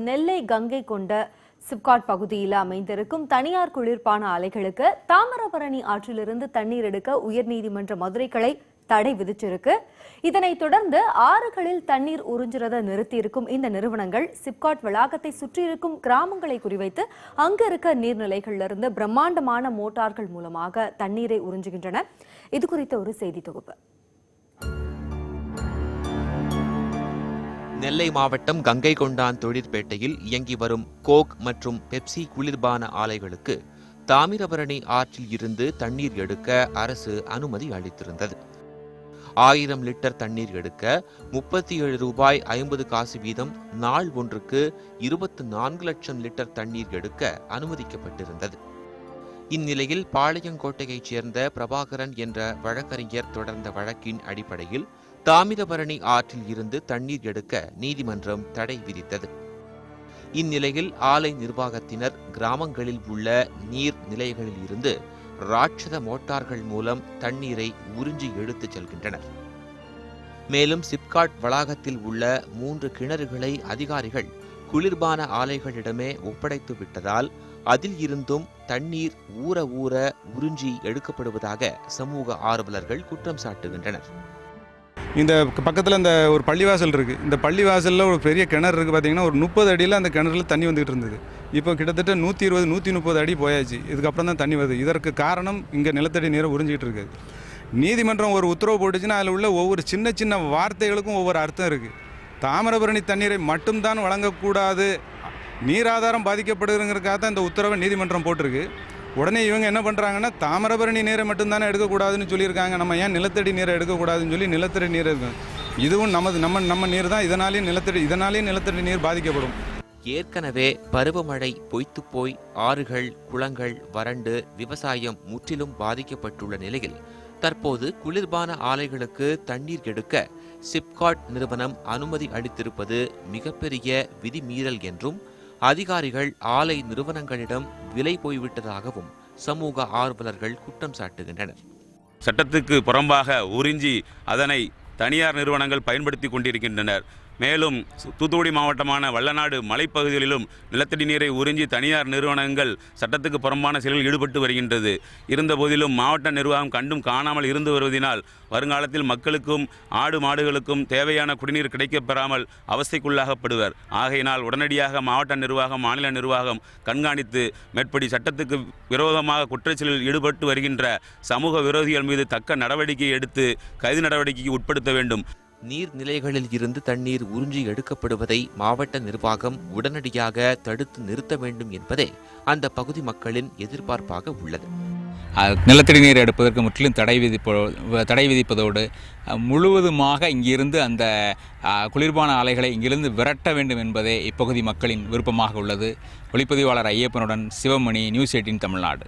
நெல்லை கங்கை கொண்ட சிப்காட் பகுதியில் அமைந்திருக்கும் தனியார் குளிர்பான ஆலைகளுக்கு தாமிரபரணி ஆற்றிலிருந்து தண்ணீர் எடுக்க உயர்நீதிமன்ற மதுரை கிளை தடை விதிச்சிருக்கு. இதனைத் தொடர்ந்து ஆறுகளில் தண்ணீர் உறிஞ்சுறதை நிறுத்தியிருக்கும் இந்த நிறுவனங்கள் சிப்காட் வளாகத்தை சுற்றியிருக்கும் கிராமங்களை குறிவைத்து அங்கு இருக்க நீர்நிலைகளிலிருந்து பிரம்மாண்டமான மோட்டார்கள் மூலமாக தண்ணீரை உறிஞ்சுகின்றன. இது குறித்த ஒரு செய்தி தொகுப்பு. நெல்லை மாவட்டம் கங்கை கொண்டான் தொழிற்பேட்டையில் இயங்கி வரும் கோக் மற்றும் பெப்சி குளிர்பான ஆலைகளுக்கு தாமிரபரணி ஆற்றில் இருந்து தண்ணீர் எடுக்க அரசு அனுமதி அளித்திருந்தது. 1000 லிட்டர் தண்ணீர் எடுக்க 37 ரூபாய் 50 காசு வீதம் நாள் ஒன்றுக்கு 24 லட்சம் லிட்டர் தண்ணீர் எடுக்க அனுமதிக்கப்பட்டிருந்தது. இந்நிலையில் பாளையங்கோட்டையைச் சேர்ந்த பிரபாகரன் என்ற வழக்கறிஞர் தொடர்ந்த வழக்கின் அடிப்படையில் தாமிரபரணி ஆற்றில் இருந்து தண்ணீர் எடுக்க நீதிமன்றம் தடை விதித்தது. இந்நிலையில் ஆலை நிர்வாகத்தினர் கிராமங்களில் உள்ள நீர் நிலைகளில் இருந்து ராட்சத மோட்டார்கள் மூலம் தண்ணீரை உறிஞ்சி எடுத்துச் செல்கின்றனர். மேலும் சிப்காட் வளாகத்தில் உள்ள 3 கிணறுகளை அதிகாரிகள் குளிர்பான ஆலைகளிடமே ஒப்படைத்து விட்டதால் அதில் இருந்தும் தண்ணீர் ஊற உறிஞ்சி எடுக்கப்படுவதாக சமூக ஆர்வலர்கள் குற்றம் சாட்டுகின்றனர். இந்த பக்கத்தில் இந்த ஒரு பள்ளிவாசல் இருக்குது. இந்த பள்ளிவாசலில் ஒரு பெரிய கிணறு இருக்குது. பார்த்திங்கன்னா ஒரு 30 அடியில் அந்த கிணறுல தண்ணி வந்துகிட்டு இருந்தது. இப்போ கிட்டத்தட்ட 120-130 அடி போயாச்சு. இதுக்கப்புறம் தான் தண்ணி வருது. இதற்கு காரணம் இங்கே நிலத்தடி நீரை உறிஞ்சிக்கிட்டு இருக்குது. நீதிமன்றம் ஒரு உத்தரவு போட்டுச்சுன்னா அதில் உள்ள ஒவ்வொரு சின்ன சின்ன வார்த்தைகளுக்கும் ஒவ்வொரு அர்த்தம் இருக்குது. தாமிரபரணி தண்ணீரை மட்டும்தான் வழங்கக்கூடாது, நீராதாரம் பாதிக்கப்படுதுங்கிறதுக்காக தான் இந்த உத்தரவை நீதிமன்றம் போட்டிருக்கு. உடனே இவங்க என்ன பண்ணுறாங்கன்னா தாமிரபரணி நீரை மட்டும்தானே எடுக்கக்கூடாதுன்னு சொல்லியிருக்காங்க, நம்ம ஏன் நிலத்தடி நீரை எடுக்கக்கூடாதுன்னு சொல்லி நிலத்தடி நீர் இருக்கும். இதுவும் நம்ம நீர் தான், இதனாலேயும் நிலத்தடி நீர் பாதிக்கப்படும். ஏற்கனவே பருவமழை பொய்த்து போய் ஆறுகள் குளங்கள் வறண்டு விவசாயம் முற்றிலும் பாதிக்கப்பட்டுள்ள நிலையில் தற்போது குளிர்பான ஆலைகளுக்கு தண்ணீர் எடுக்க சிப்காட் நிறுவனம் அனுமதி அளித்திருப்பது மிகப்பெரிய விதிமீறல் என்றும் அதிகாரிகள் ஆலை நிறுவனங்களிடம் விலை போய்விட்டதாகவும் சமூக ஆர்வலர்கள் குற்றம் சாட்டுகின்றனர். சட்டத்துக்கு புறம்பாக உறிஞ்சி அதனை தனியார் நிறுவனங்கள் பயன்படுத்தி கொண்டிருக்கின்றனர். மேலும் தூத்துக்குடி மாவட்டமான வல்லநாடு மலைப்பகுதிகளிலும் நிலத்தடி நீரை உறிஞ்சி தனியார் நிறுவனங்கள் சட்டத்துக்கு புறம்பான செயலில் ஈடுபட்டு வருகின்றது. இருந்தபோதிலும் மாவட்ட நிர்வாகம் கண்டும் காணாமல் இருந்து வருவதனால் வருங்காலத்தில் மக்களுக்கும் ஆடு மாடுகளுக்கும் தேவையான குடிநீர் கிடைக்கப்பெறாமல் அவஸ்தைக்குள்ளாகப்படுவர். ஆகையினால் உடனடியாக மாவட்ட நிர்வாகம் மாநில நிர்வாகம் கண்காணித்து மேற்படி சட்டத்துக்கு விரோதமாக குற்றச்செயலில் ஈடுபட்டு வருகின்ற சமூக விரோதிகள் மீது தக்க நடவடிக்கை எடுத்து கைது நடவடிக்கைக்கு உட்படுத்த வேண்டும். நீர்நிலைகளில் இருந்து தண்ணீர் உறிஞ்சி எடுக்கப்படுவதை மாவட்ட நிர்வாகம் உடனடியாக தடுத்து நிறுத்த வேண்டும் என்பதே அந்த பகுதி மக்களின் எதிர்பார்ப்பாக உள்ளது. நிலத்தடி நீர் எடுப்பதற்கு முற்றிலும் தடை விதிப்பதோடு முழுவதுமாக இங்கிருந்து அந்த குளிர்பான ஆலைகளை இங்கிருந்து விரட்ட வேண்டும் என்பதே இப்பகுதி மக்களின் விருப்பமாக உள்ளது. ஒளிப்பதிவாளர் ஐயப்பனுடன் சிவமணி, நியூஸ் 18 தமிழ்நாடு.